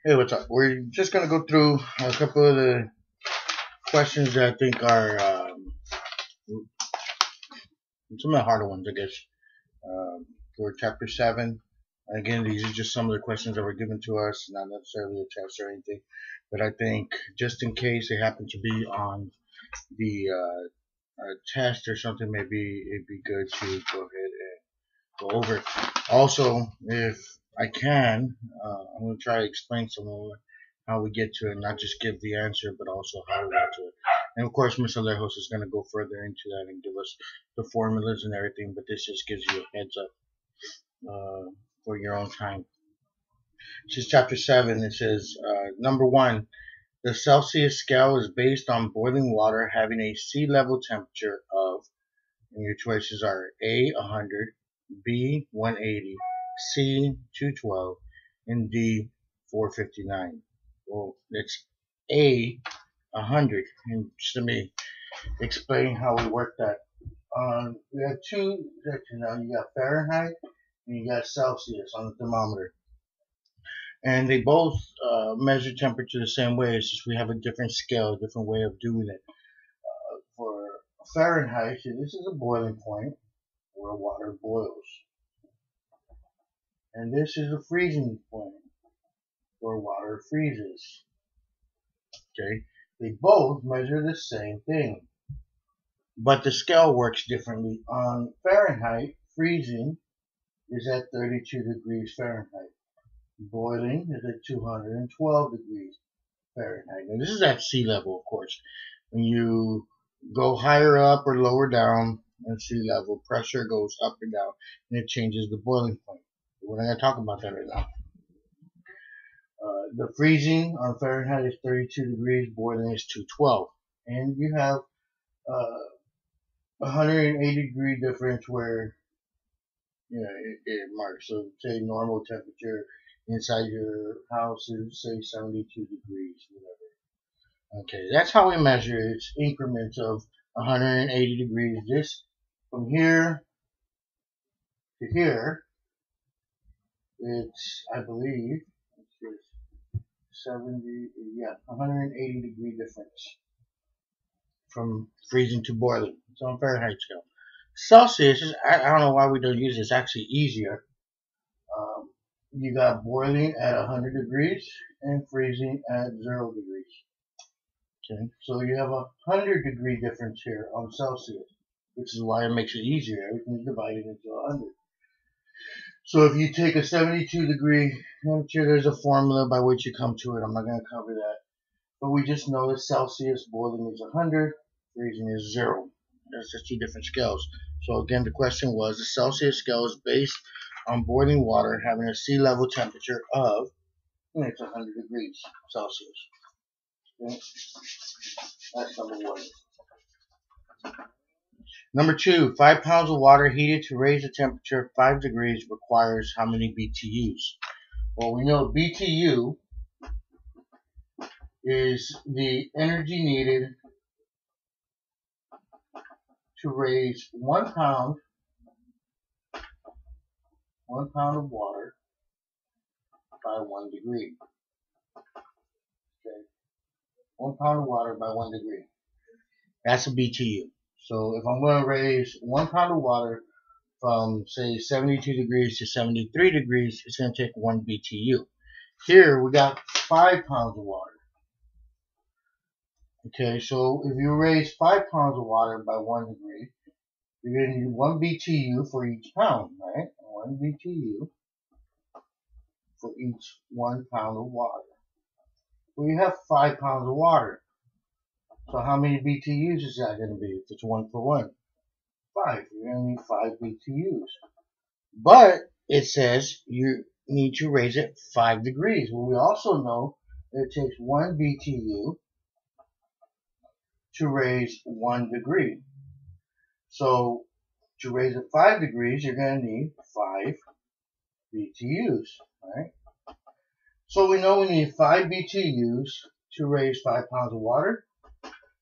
Hey, what's up? We're just gonna go through a couple of the questions that I think are some of the harder ones, I guess, for chapter seven. Again, these are just some of the questions that were given to us, not necessarily a test or anything, but I think just in case they happen to be on the test or something, maybe it'd be good to go ahead and go over it. Also, if I can, I'm going to try to explain some of how we get to it, not just give the answer, but also how we got to it. And of course, Mr. Lejos is going to go further into that and give us the formulas and everything, but this just gives you a heads up for your own time. This is chapter 7. It says, number 1, the Celsius scale is based on boiling water having a sea level temperature of, and your choices are A, 100, B, 180, C, 212, and D, 459. Well, it's A, 100. And just let me explain how we work that. We have two sections now. You got Fahrenheit and you got Celsius on the thermometer. And they both measure temperature the same way. It's just we have a different scale, a different way of doing it. For Fahrenheit, see, this is a boiling point where water boils. And this is a freezing point where water freezes. Okay, they both measure the same thing, but the scale works differently. On Fahrenheit, freezing is at 32 degrees Fahrenheit. Boiling is at 212 degrees Fahrenheit. Now this is at sea level, of course. When you go higher up or lower down at sea level, pressure goes up or down, and it changes the boiling point. We're not going to talk about that right now. The freezing on Fahrenheit is 32 degrees, boiling is 212. And you have 180 degree difference where it marks. So say normal temperature inside your house is say 72 degrees, whatever. Okay, that's how we measure it. It's increments of 180 degrees. This from here to here, it's I believe it's 180 degree difference from freezing to boiling. It's on Fahrenheit scale. Celsius is, I don't know why we don't use it. It's actually easier. You got boiling at 100 degrees and freezing at 0 degrees. Okay, so you have a 100 degree difference here on Celsius, which is why it makes it easier. Everything's divided into 100. So if you take a 72 degree temperature, there's a formula by which you come to it. I'm not going to cover that. But we just know that Celsius boiling is 100, freezing is 0. There's just two different scales. So again, the question was, the Celsius scale is based on boiling water having a sea level temperature of, it's 100 degrees Celsius. Okay? That's number 1. Number 2, 5 pounds of water heated to raise the temperature 5 degrees requires how many BTUs? Well, we know BTU is the energy needed to raise 1 pound of water by 1 degree. Okay, 1 pound of water by 1 degree. That's a BTU. So if I'm going to raise 1 pound of water from say 72 degrees to 73 degrees, it's going to take 1 BTU. Here we got 5 pounds of water. Okay, so if you raise 5 pounds of water by 1 degree, you're going to need 1 BTU for each pound, right? 1 BTU for each 1 pound of water. Well, you have 5 pounds of water. So how many BTUs is that going to be if it's 1 for 1? 5. You're going to need 5 BTUs. But it says you need to raise it 5 degrees. Well, we also know that it takes 1 BTU to raise 1 degree. So to raise it 5 degrees, you're going to need 5 BTUs, right? So we know we need 5 BTUs to raise 5 pounds of water,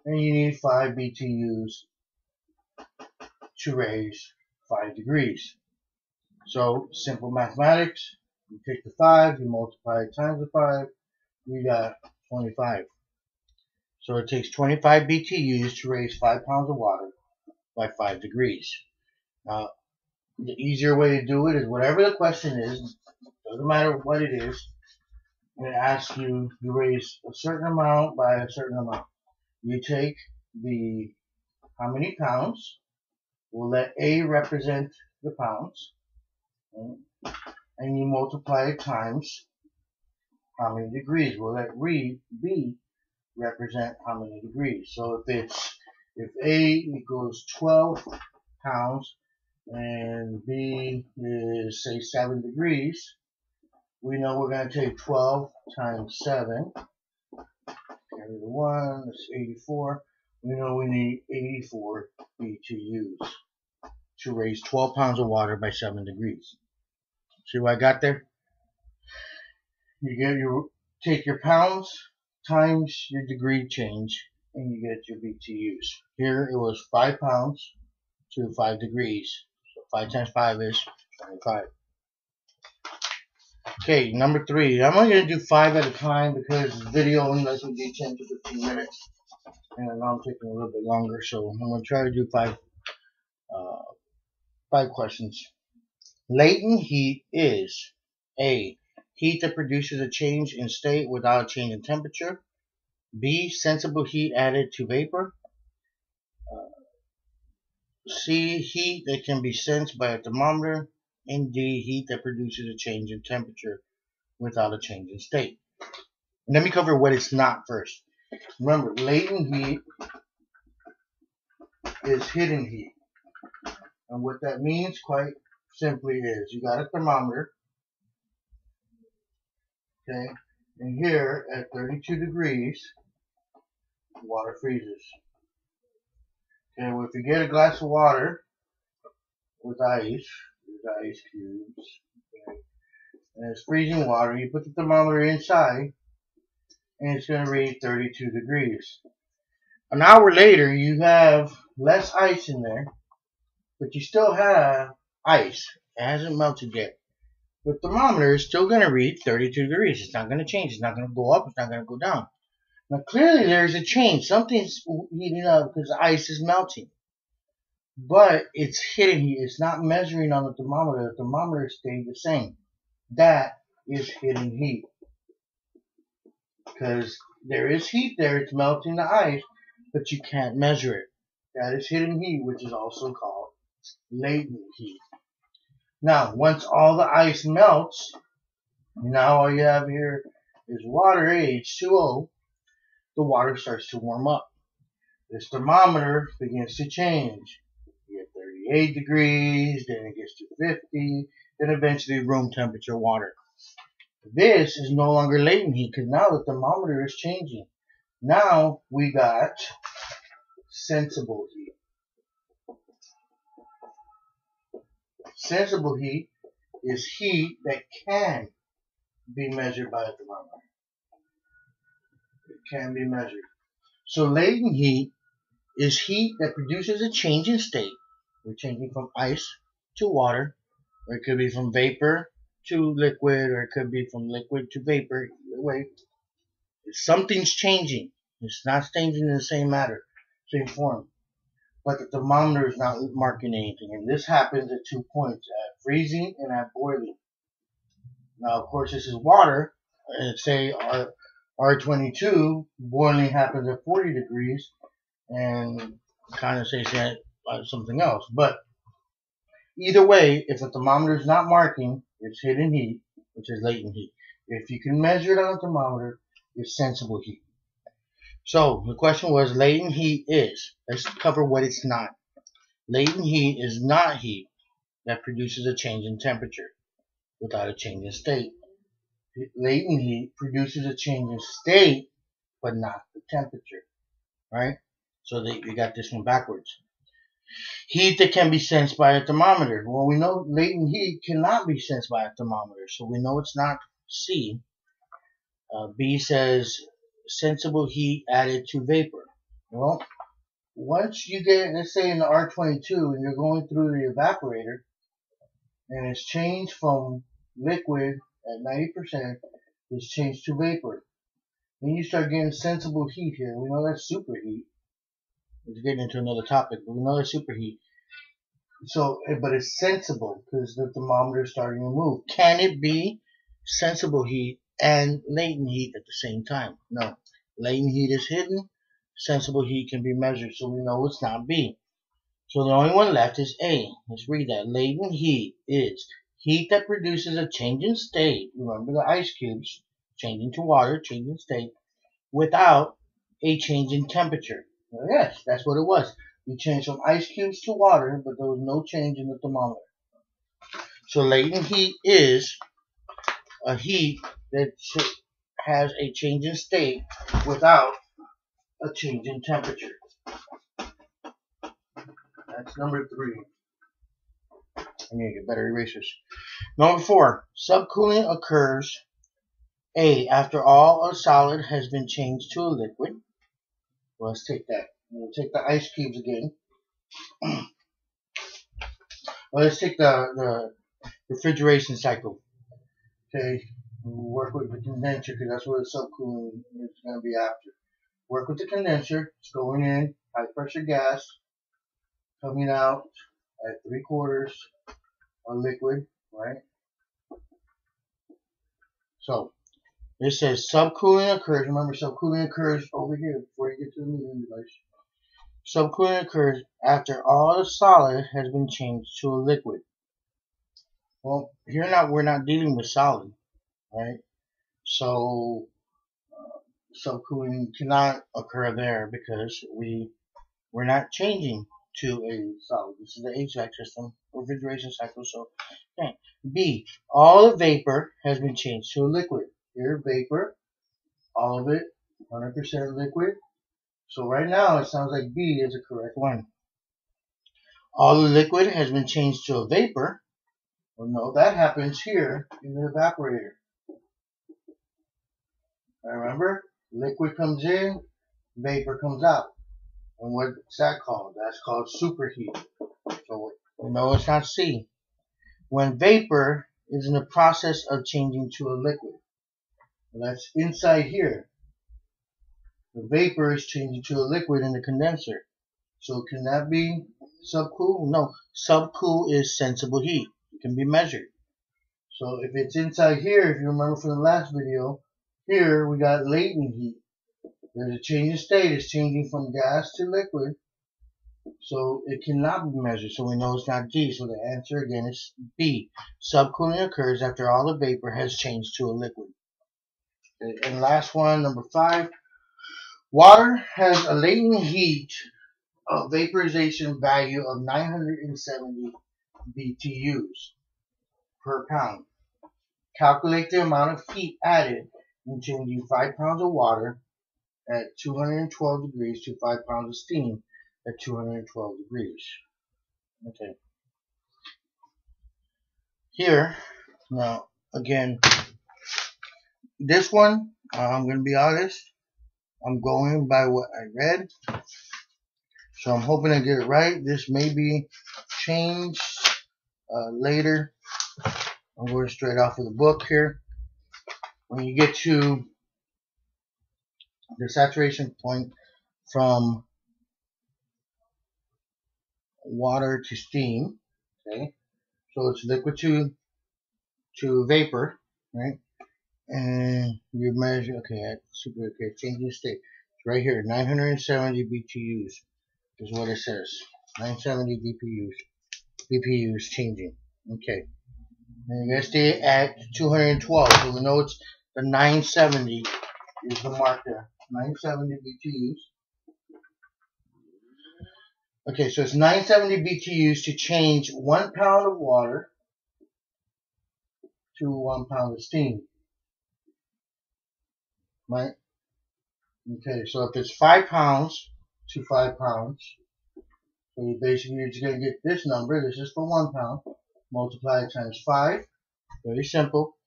and you need 5 BTUs to raise 5 degrees. So simple mathematics, you take the 5, you multiply it times the 5, we got 25. So it takes 25 BTUs to raise 5 pounds of water by 5 degrees. Now, the easier way to do it is whatever the question is, doesn't matter what it is, and it asks you to raise a certain amount by a certain amount. You take the how many pounds, we'll let A represent the pounds, and you multiply it times how many degrees. We'll let B represent how many degrees. So if A equals 12 pounds and B is say 7 degrees, we know we're going to take 12 times 7, carry the 1, that's 84. We know we need 84 BTUs to raise 12 pounds of water by 7 degrees. See what I got there? You take your pounds times your degree change and you get your BTUs. Here it was 5 pounds to 5 degrees. So 5 times 5 is 25. Okay, number 3. I'm only going to do 5 at a time because the video only lets me do 10 to 15 minutes. And now I'm taking a little bit longer, so I'm going to try to do 5 questions. Latent heat is A. Heat that produces a change in state without a change in temperature. B. Sensible heat added to vapor. C. Heat that can be sensed by a thermometer. And D. Heat that produces a change in temperature without a change in state. Let me cover what it's not first. Remember, latent heat is hidden heat. And what that means quite simply is you got a thermometer, okay, and here at 32 degrees, water freezes. Okay, well, if you get a glass of water with ice, there's ice cubes, okay, and it's freezing water, you put the thermometer inside, and it's going to read 32 degrees. An hour later, you have less ice in there, but you still have ice. It hasn't melted yet. The thermometer is still going to read 32 degrees. It's not going to change. It's not going to go up. It's not going to go down. Now, clearly, there's a change. Something's heating up because the ice is melting. But it's hidden heat. It's not measuring on the thermometer. The thermometer stayed the same. That is hidden heat. Because there is heat there. It's melting the ice, but you can't measure it. That is hidden heat, which is also called latent heat. Now, once all the ice melts, now all you have here is water, H2O. The water starts to warm up. This thermometer begins to change. You get 38 degrees, then it gets to 50, then eventually room temperature water. This is no longer latent heat because now the thermometer is changing. Now we got sensible heat. Sensible heat is heat that can be measured by a thermometer. It can be measured. So latent heat is heat that produces a change in state. We're changing from ice to water, or it could be from vapor to liquid, or it could be from liquid to vapor. Either way, something's changing. It's not changing in the same matter, same form. But the thermometer is not marking anything. And this happens at 2 points, at freezing and at boiling. Now, of course, this is water. And say R22, boiling happens at 40 degrees, and condensation at something else. But either way, if the thermometer is not marking, it's hidden heat, which is latent heat. If you can measure it on a thermometer, it's sensible heat. So the question was, latent heat is. Let's cover what it's not. Latent heat is not heat that produces a change in temperature without a change in state. Latent heat produces a change in state, but not the temperature, right? So you got this one backwards. Heat that can be sensed by a thermometer. Well, we know latent heat cannot be sensed by a thermometer, so we know it's not C. B says sensible heat added to vapor. Well, once you get, let's say in the R22, and you're going through the evaporator, and it's changed from liquid at 90%, it's changed to vapor. Then you start getting sensible heat here. We know that's superheat. It's getting into another topic, but we know that's superheat. So, but it's sensible because the thermometer is starting to move. Can it be sensible heat and latent heat at the same time? No. Latent heat is hidden. Sensible heat can be measured, so we know it's not B. So the only one left is A. Let's read that. Latent heat is heat that produces a change in state. Remember the ice cubes changing to water, changing state, without a change in temperature. Well, yes, that's what it was. You changed from ice cubes to water, but there was no change in the thermometer. So latent heat is a heat that has a change in state without a change in temperature. That's number 3. I need to get better erasers. Number 4. Subcooling occurs A. After all a solid has been changed to a liquid. Well, let's take that. We'll take the ice cubes again. Well, let's take the refrigeration cycle. Okay, we'll work with the condenser because that's where the subcooling is going to be after. Work with the condenser. It's going in, high pressure gas, coming out at 3/4 a liquid, right? So, it says subcooling occurs. Remember, subcooling occurs over here before you get to the metering device. Subcooling occurs after all the solid has been changed to a liquid. Well, here we're not dealing with solid, right? So subcooling cannot occur there because we're not changing to a solid. This is the HVAC system, refrigeration cycle. So, okay. B, all the vapor has been changed to a liquid. Here, vapor, all of it, 100% liquid. So right now, it sounds like B is the correct one. All the liquid has been changed to a vapor. Well, no, that happens here in the evaporator. Remember, liquid comes in, vapor comes out. And what's that called? That's called superheat. So we know it's not C. When vapor is in the process of changing to a liquid. Well, that's inside here. The vapor is changing to a liquid in the condenser. So can that be subcool? No. Subcool is sensible heat. It can be measured. So if it's inside here, if you remember from the last video, here we got latent heat. There's a change in state. It's changing from gas to liquid. So it cannot be measured. So we know it's not D. So the answer again is B. Subcooling occurs after all the vapor has changed to a liquid. Okay, and last one, number 5. Water has a latent heat of vaporization value of 970 BTUs per pound. Calculate the amount of heat added in changing 5 pounds of water at 212 degrees to 5 pounds of steam at 212 degrees. Okay. Here, now, again, this one, I'm going to be honest, I'm going by what I read. So I'm hoping I get it right. This may be changed later. I'm going straight off of the book here. When you get to the saturation point from water to steam, okay, so it's liquid to vapor, right? And you measure, okay, changing state. It's right here, 970 BTUs is what it says. 970 BPUs changing. Okay. And you're gonna stay at 212. So we know it's the 970 is the mark there. 970 BTUs. Okay, so it's 970 BTUs to change 1 pound of water to 1 pound of steam. Right? Okay, so if it's 5 pounds to 5 pounds, so you basically you're just going to get this number. This is for 1 pound. Multiply it times 5. Very simple.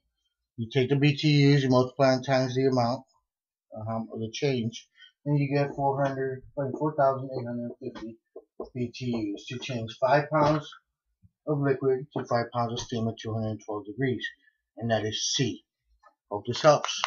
You take the BTUs, you multiply it times the amount of the change, and you get 4,850 BTUs to change 5 pounds of liquid to 5 pounds of steam at 212 degrees. And that is C. Hope this helps.